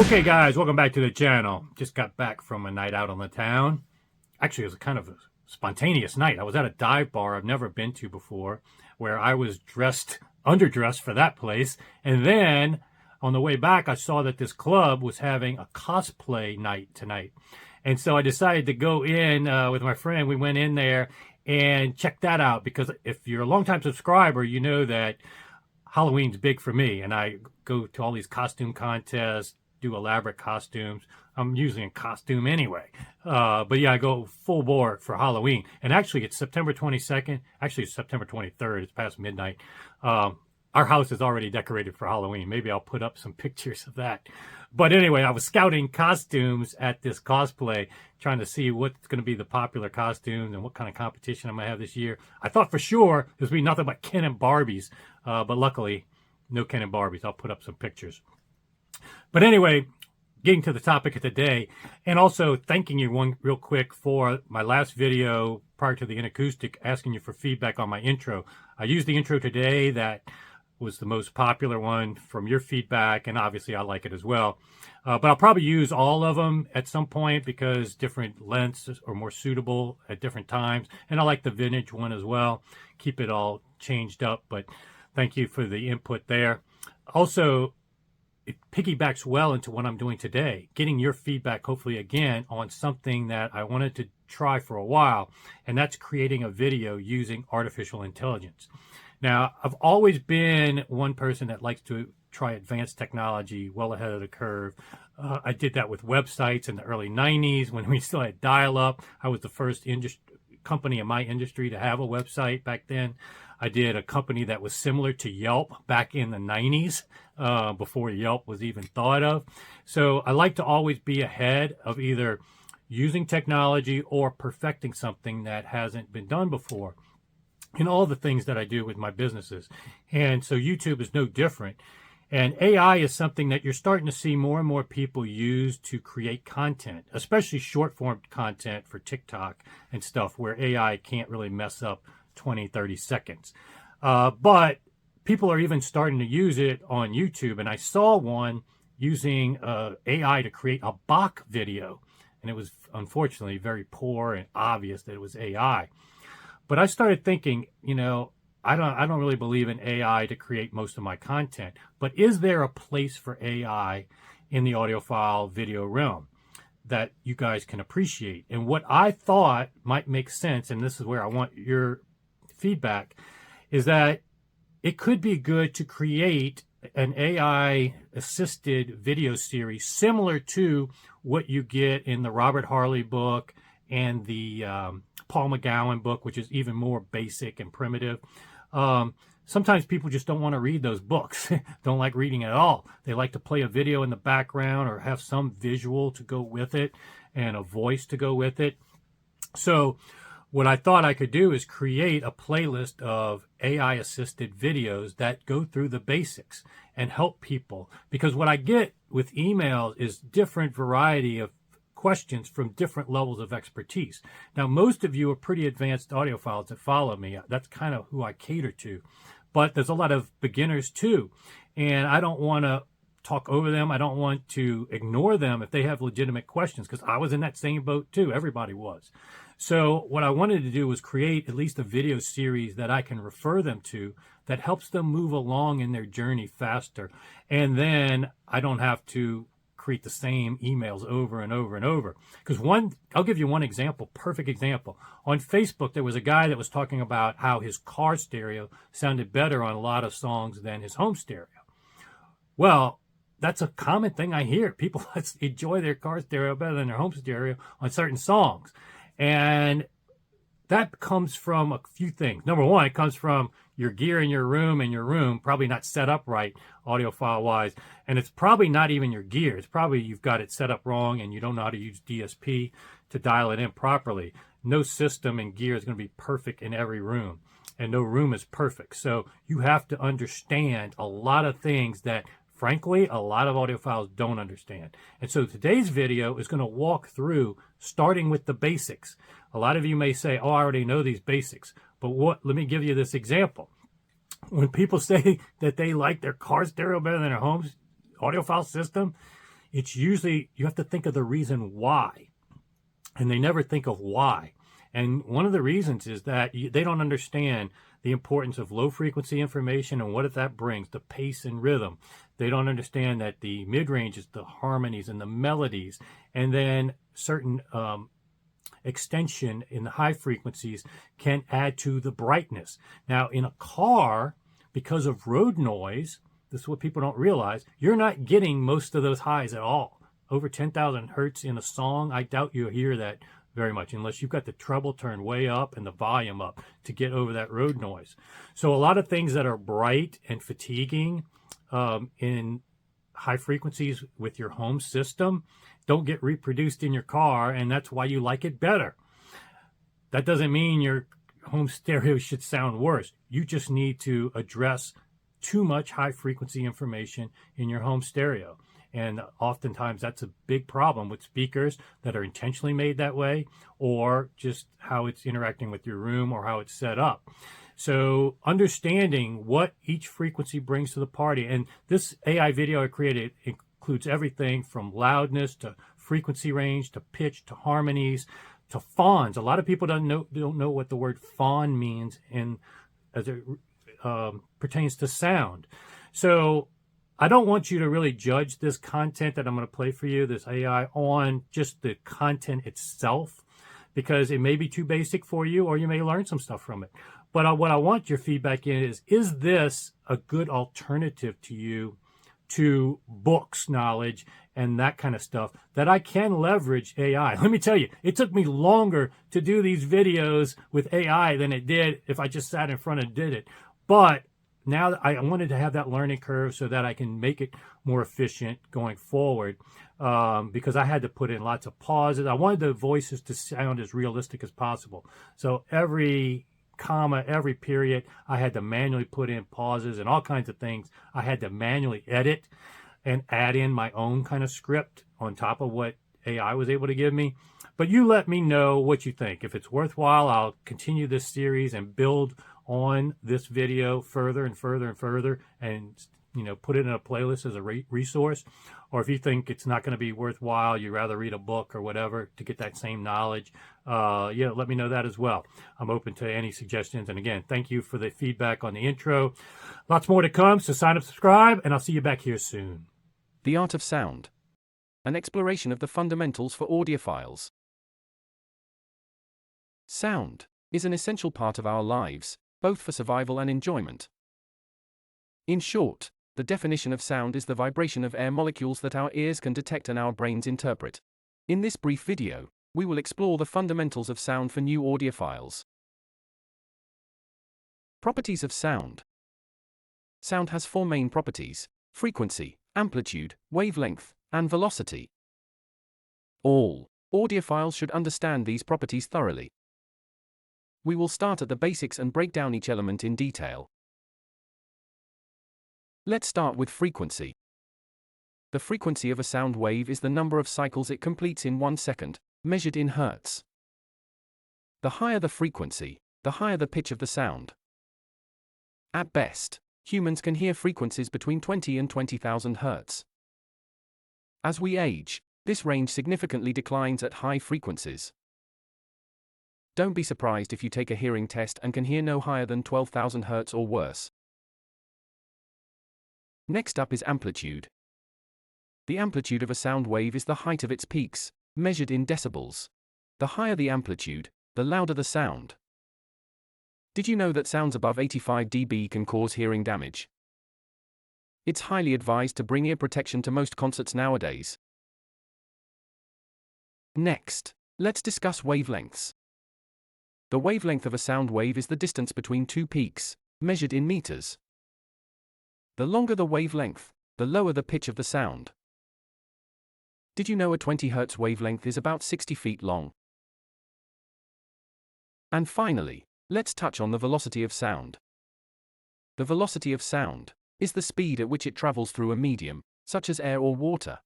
Okay guys, welcome back to the channel. Just got back from a night out on the town. Actually, it was kind of a spontaneous night. I was at a dive bar I've never been to before, where I was underdressed for that place. And then on the way back, I saw that this club was having a cosplay night tonight. And so I decided to go in with my friend. We went in there and checked that out, because if you're a longtime subscriber, you know that Halloween's big for me. And I go to all these costume contests, do elaborate costumes. I'm usually in costume anyway. But yeah, I go full bore for Halloween. And actually, it's September 22nd. Actually, it's September 23rd. It's past midnight. Our house is already decorated for Halloween. Maybe I'll put up some pictures of that. But anyway, I was scouting costumes at this cosplay, trying to see what's going to be the popular costumes and what kind of competition I might have this year. I thought for sure it was going to be nothing but Ken and Barbies. But luckily, no Ken and Barbies. I'll put up some pictures. But anyway, getting to the topic of the day, and also thanking you one real quick for my last video prior to the inacoustic, asking you for feedback on my intro. I used the intro today. That was the most popular one from your feedback, and obviously I like it as well. But I'll probably use all of them at some point, because different lengths are more suitable at different times. And I like the vintage one as well. Keep it all changed up, but thank you for the input there. Also, it piggybacks well into what I'm doing today, getting your feedback, hopefully again, on something that I wanted to try for a while, and that's creating a video using artificial intelligence. Now, I've always been one person that likes to try advanced technology well ahead of the curve. I did that with websites in the early 90s when we still had dial-up. I was the first company in my industry to have a website back then. I did a company that was similar to Yelp back in the 90s, before Yelp was even thought of. So I like to always be ahead of either using technology or perfecting something that hasn't been done before in all the things that I do with my businesses. And so YouTube is no different. And AI is something that you're starting to see more and more people use to create content, especially short form content for TikTok and stuff, where AI can't really mess up 20, 30 seconds. But people are even starting to use it on YouTube. And I saw one using AI to create a Bach video. And it was unfortunately very poor and obvious that it was AI. But I started thinking, you know, I don't really believe in AI to create most of my content. But is there a place for AI in the audiophile video realm that you guys can appreciate? And what I thought might make sense, and this is where I want your feedback, is that it could be good to create an AI assisted video series similar to what you get in the Robert Harley book and the Paul McGowan book, which is even more basic and primitive. Sometimes people just don't want to read those books, don't like reading at all. They like to play a video in the background or have some visual to go with it and a voice to go with it. So what I thought I could do is create a playlist of AI-assisted videos that go through the basics and help people. Because what I get with emails is different variety of questions from different levels of expertise. Now, most of you are pretty advanced audiophiles that follow me. That's kind of who I cater to. But there's a lot of beginners too. And I don't want to talk over them. I don't want to ignore them if they have legitimate questions, because I was in that same boat too. Everybody was. So what I wanted to do was create at least a video series that I can refer them to that helps them move along in their journey faster. And then I don't have to create the same emails over and over and over. Because I'll give you one example, perfect example. On Facebook, there was a guy that was talking about how his car stereo sounded better on a lot of songs than his home stereo. Well, that's a common thing I hear. People enjoy their car stereo better than their home stereo on certain songs. And that comes from a few things. Number one, it comes from your gear in your room probably not set up right, audiophile wise. And it's probably not even your gear. It's probably you've got it set up wrong and you don't know how to use DSP to dial it in properly. No system and gear is going to be perfect in every room, and no room is perfect. So you have to understand a lot of things that, frankly, a lot of audiophiles don't understand. And so today's video is going to walk through starting with the basics. A lot of you may say, oh, I already know these basics. But let me give you this example. When people say that they like their car stereo better than their home audiophile system, it's usually, you have to think of the reason why, and they never think of why. And one of the reasons is that they don't understand the importance of low frequency information and what that brings, the pace and rhythm. They don't understand that the mid-range is the harmonies and the melodies, and then certain extension in the high frequencies can add to the brightness. Now, in a car, because of road noise, this is what people don't realize, you're not getting most of those highs at all. Over 10,000 hertz in a song, I doubt you'll hear that very much, unless you've got the treble turned way up and the volume up to get over that road noise. So a lot of things that are bright and fatiguing in high frequencies with your home system don't get reproduced in your car, and that's why you like it better. That doesn't mean your home stereo should sound worse. You just need to address too much high frequency information in your home stereo. And oftentimes that's a big problem with speakers that are intentionally made that way, or just how it's interacting with your room or how it's set up. So understanding what each frequency brings to the party, and this AI video I created includes everything from loudness to frequency range to pitch to harmonies to fawns. A lot of people don't know what the word fawn means as it pertains to sound. So I don't want you to really judge this content that I'm going to play for you, this AI, on just the content itself, because it may be too basic for you, or you may learn some stuff from it. But what I want your feedback in is this a good alternative to you to books knowledge and that kind of stuff that I can leverage AI? Let me tell you, it took me longer to do these videos with AI than it did if I just sat in front and did it. But now I wanted to have that learning curve so that I can make it more efficient going forward, because I had to put in lots of pauses. I wanted the voices to sound as realistic as possible. So every comma, every period, I had to manually put in pauses and all kinds of things. I had to manually edit and add in my own kind of script on top of what AI was able to give me. But you let me know what you think. If it's worthwhile, I'll continue this series and build on this video further and further and further, and put it in a playlist as a resource. Or if you think it's not going to be worthwhile, you'd rather read a book or whatever to get that same knowledge, let me know that as well. I'm open to any suggestions. And again, thank you for the feedback on the intro. Lots more to come, so sign up, subscribe, and I'll see you back here soon. The Art of Sound. An exploration of the fundamentals for audiophiles. Sound is an essential part of our lives, both for survival and enjoyment. In short, the definition of sound is the vibration of air molecules that our ears can detect and our brains interpret. In this brief video, we will explore the fundamentals of sound for new audiophiles. Properties of sound. Sound has four main properties: frequency, amplitude, wavelength, and velocity. All audiophiles should understand these properties thoroughly. We will start at the basics and break down each element in detail. Let's start with frequency. The frequency of a sound wave is the number of cycles it completes in 1 second, measured in hertz. The higher the frequency, the higher the pitch of the sound. At best, humans can hear frequencies between 20 and 20,000 hertz. As we age, this range significantly declines at high frequencies. Don't be surprised if you take a hearing test and can hear no higher than 12,000 hertz or worse. Next up is amplitude. The amplitude of a sound wave is the height of its peaks, measured in decibels. The higher the amplitude, the louder the sound. Did you know that sounds above 85 dB can cause hearing damage? It's highly advised to bring ear protection to most concerts nowadays. Next, let's discuss wavelengths. The wavelength of a sound wave is the distance between two peaks, measured in meters. The longer the wavelength, the lower the pitch of the sound. Did you know a 20 Hz wavelength is about 60 feet long? And finally, let's touch on the velocity of sound. The velocity of sound is the speed at which it travels through a medium, such as air or water.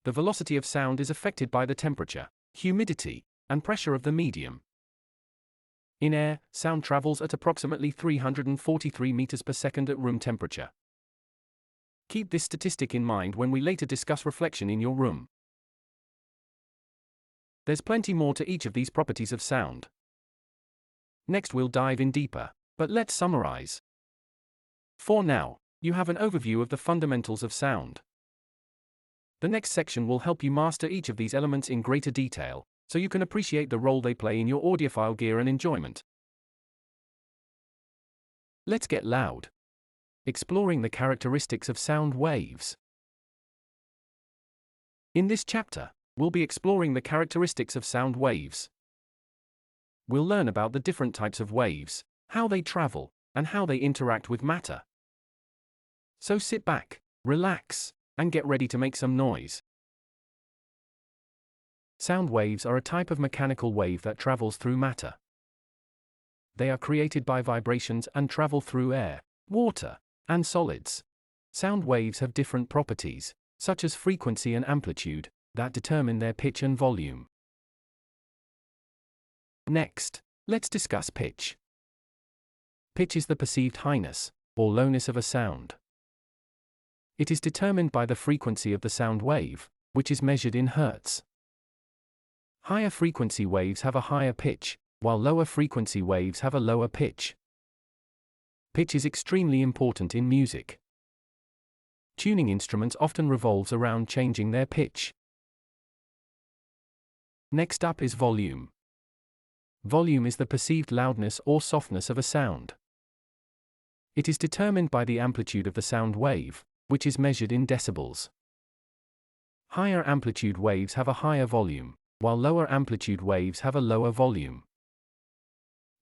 The velocity of sound is affected by the temperature, humidity, and pressure of the medium. In air, sound travels at approximately 343 meters per second at room temperature. Keep this statistic in mind when we later discuss reflection in your room. There's plenty more to each of these properties of sound. Next we'll dive in deeper, but let's summarize. For now, you have an overview of the fundamentals of sound. The next section will help you master each of these elements in greater detail, so you can appreciate the role they play in your audiophile gear and enjoyment. Let's get loud. Exploring the characteristics of sound waves. In this chapter, we'll be exploring the characteristics of sound waves. We'll learn about the different types of waves, how they travel, and how they interact with matter. So sit back, relax, and get ready to make some noise. Sound waves are a type of mechanical wave that travels through matter. They are created by vibrations and travel through air, water, and solids. Sound waves have different properties, such as frequency and amplitude, that determine their pitch and volume. Next, let's discuss pitch. Pitch is the perceived highness, or lowness of a sound. It is determined by the frequency of the sound wave, which is measured in hertz. Higher frequency waves have a higher pitch, while lower frequency waves have a lower pitch. Pitch is extremely important in music. Tuning instruments often revolves around changing their pitch. Next up is volume. Volume is the perceived loudness or softness of a sound. It is determined by the amplitude of the sound wave, which is measured in decibels. Higher amplitude waves have a higher volume, while lower amplitude waves have a lower volume.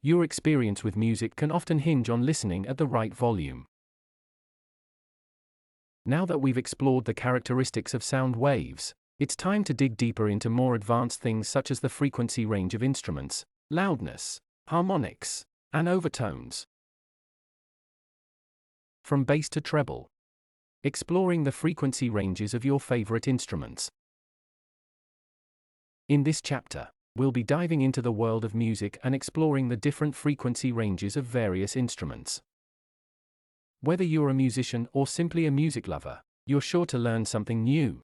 Your experience with music can often hinge on listening at the right volume. Now that we've explored the characteristics of sound waves, it's time to dig deeper into more advanced things such as the frequency range of instruments, loudness, harmonics, and overtones. From bass to treble. Exploring the frequency ranges of your favorite instruments. In this chapter, we'll be diving into the world of music and exploring the different frequency ranges of various instruments. Whether you're a musician or simply a music lover, you're sure to learn something new.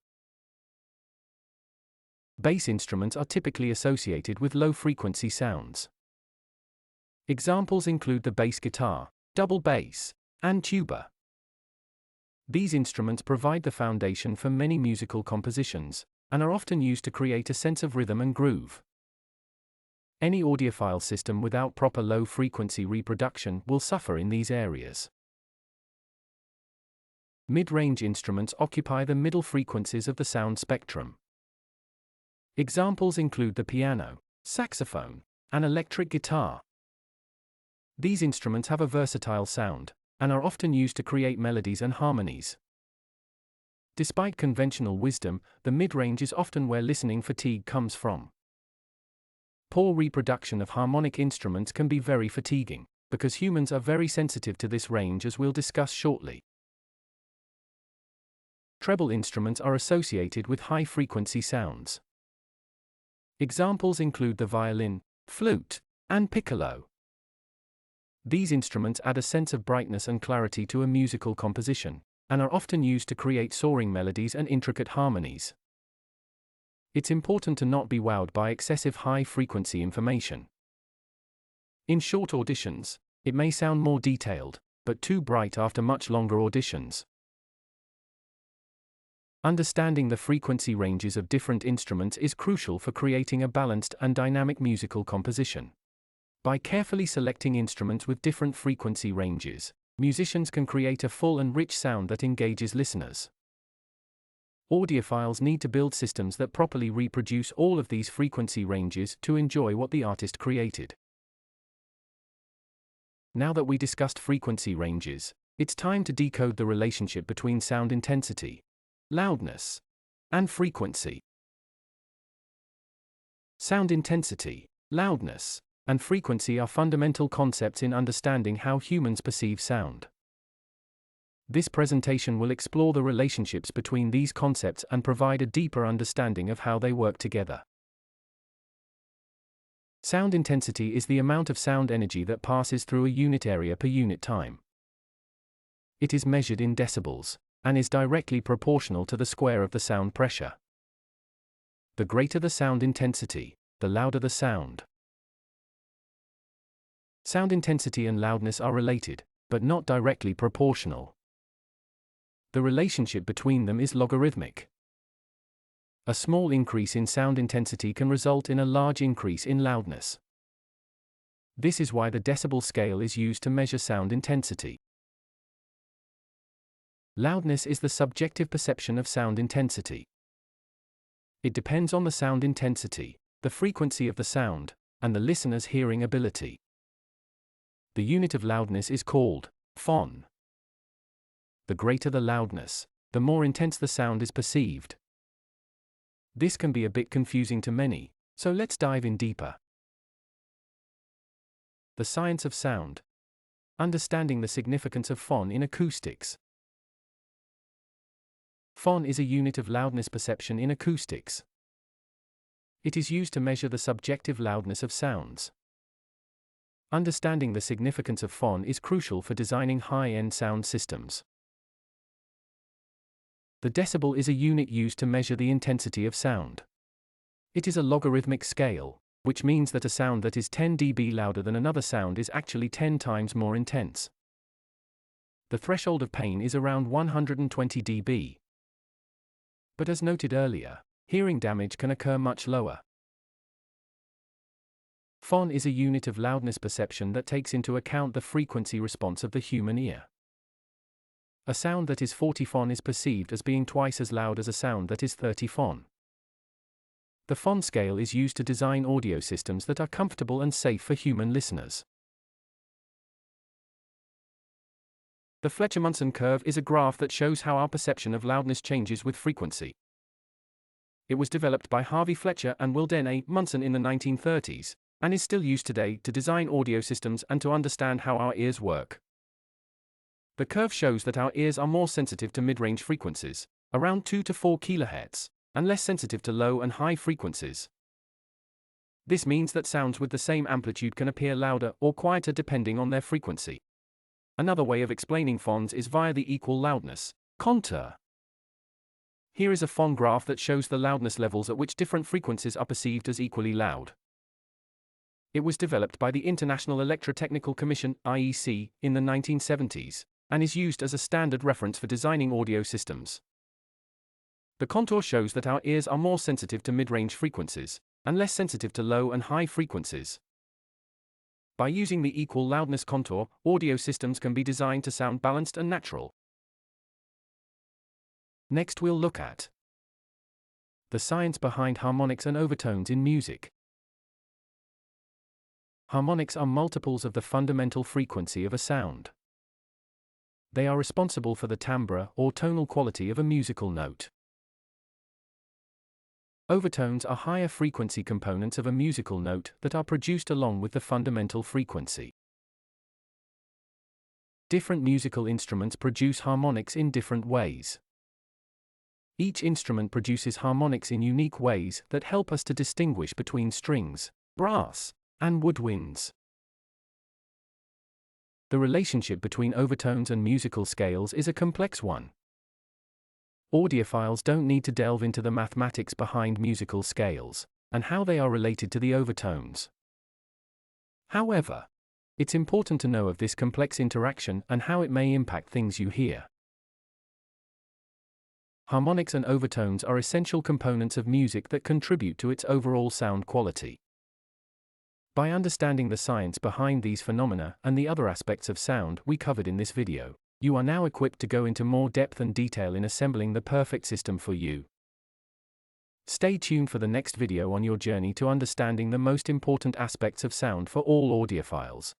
Bass instruments are typically associated with low-frequency sounds. Examples include the bass guitar, double bass, and tuba. These instruments provide the foundation for many musical compositions, and are often used to create a sense of rhythm and groove. Any audiophile system without proper low-frequency reproduction will suffer in these areas. Mid-range instruments occupy the middle frequencies of the sound spectrum. Examples include the piano, saxophone, and electric guitar. These instruments have a versatile sound, and are often used to create melodies and harmonies. Despite conventional wisdom, the mid-range is often where listening fatigue comes from. Poor reproduction of harmonic instruments can be very fatiguing, because humans are very sensitive to this range, as we'll discuss shortly. Treble instruments are associated with high-frequency sounds. Examples include the violin, flute, and piccolo. These instruments add a sense of brightness and clarity to a musical composition, and are often used to create soaring melodies and intricate harmonies. It's important to not be wowed by excessive high-frequency information. In short auditions, it may sound more detailed, but too bright after much longer auditions. Understanding the frequency ranges of different instruments is crucial for creating a balanced and dynamic musical composition. By carefully selecting instruments with different frequency ranges, musicians can create a full and rich sound that engages listeners. Audiophiles need to build systems that properly reproduce all of these frequency ranges to enjoy what the artist created. Now that we discussed frequency ranges, it's time to decode the relationship between sound intensity, loudness, and frequency. Sound intensity, loudness, and frequency are fundamental concepts in understanding how humans perceive sound. This presentation will explore the relationships between these concepts and provide a deeper understanding of how they work together. Sound intensity is the amount of sound energy that passes through a unit area per unit time. It is measured in decibels, and is directly proportional to the square of the sound pressure. The greater the sound intensity, the louder the sound. Sound intensity and loudness are related, but not directly proportional. The relationship between them is logarithmic. A small increase in sound intensity can result in a large increase in loudness. This is why the decibel scale is used to measure sound intensity. Loudness is the subjective perception of sound intensity. It depends on the sound intensity, the frequency of the sound, and the listener's hearing ability. The unit of loudness is called phon. The greater the loudness, the more intense the sound is perceived. This can be a bit confusing to many, so let's dive in deeper. The science of sound. Understanding the significance of phon in acoustics. Phon is a unit of loudness perception in acoustics. It is used to measure the subjective loudness of sounds. Understanding the significance of phon is crucial for designing high-end sound systems. The decibel is a unit used to measure the intensity of sound. It is a logarithmic scale, which means that a sound that is 10 dB louder than another sound is actually 10 times more intense. The threshold of pain is around 120 dB. But as noted earlier, hearing damage can occur much lower. Phon is a unit of loudness perception that takes into account the frequency response of the human ear. A sound that is 40 phon is perceived as being twice as loud as a sound that is 30 phon. The phon scale is used to design audio systems that are comfortable and safe for human listeners. The Fletcher-Munson curve is a graph that shows how our perception of loudness changes with frequency. It was developed by Harvey Fletcher and Wilden A. Munson in the 1930s, and is still used today to design audio systems and to understand how our ears work. The curve shows that our ears are more sensitive to mid-range frequencies, around 2 to 4 kHz, and less sensitive to low and high frequencies. This means that sounds with the same amplitude can appear louder or quieter depending on their frequency. Another way of explaining phons is via the equal loudness contour. Here is a phon graph that shows the loudness levels at which different frequencies are perceived as equally loud. It was developed by the International Electrotechnical Commission (IEC) in the 1970s, and is used as a standard reference for designing audio systems. The contour shows that our ears are more sensitive to mid-range frequencies, and less sensitive to low and high frequencies. By using the equal loudness contour, audio systems can be designed to sound balanced and natural. Next we'll look at the science behind harmonics and overtones in music. Harmonics are multiples of the fundamental frequency of a sound. They are responsible for the timbre or tonal quality of a musical note. Overtones are higher frequency components of a musical note that are produced along with the fundamental frequency. Different musical instruments produce harmonics in different ways. Each instrument produces harmonics in unique ways that help us to distinguish between strings, brass, and woodwinds. The relationship between overtones and musical scales is a complex one. Audiophiles don't need to delve into the mathematics behind musical scales, and how they are related to the overtones. However, it's important to know of this complex interaction and how it may impact things you hear. Harmonics and overtones are essential components of music that contribute to its overall sound quality. By understanding the science behind these phenomena and the other aspects of sound we covered in this video, you are now equipped to go into more depth and detail in assembling the perfect system for you. Stay tuned for the next video on your journey to understanding the most important aspects of sound for all audiophiles.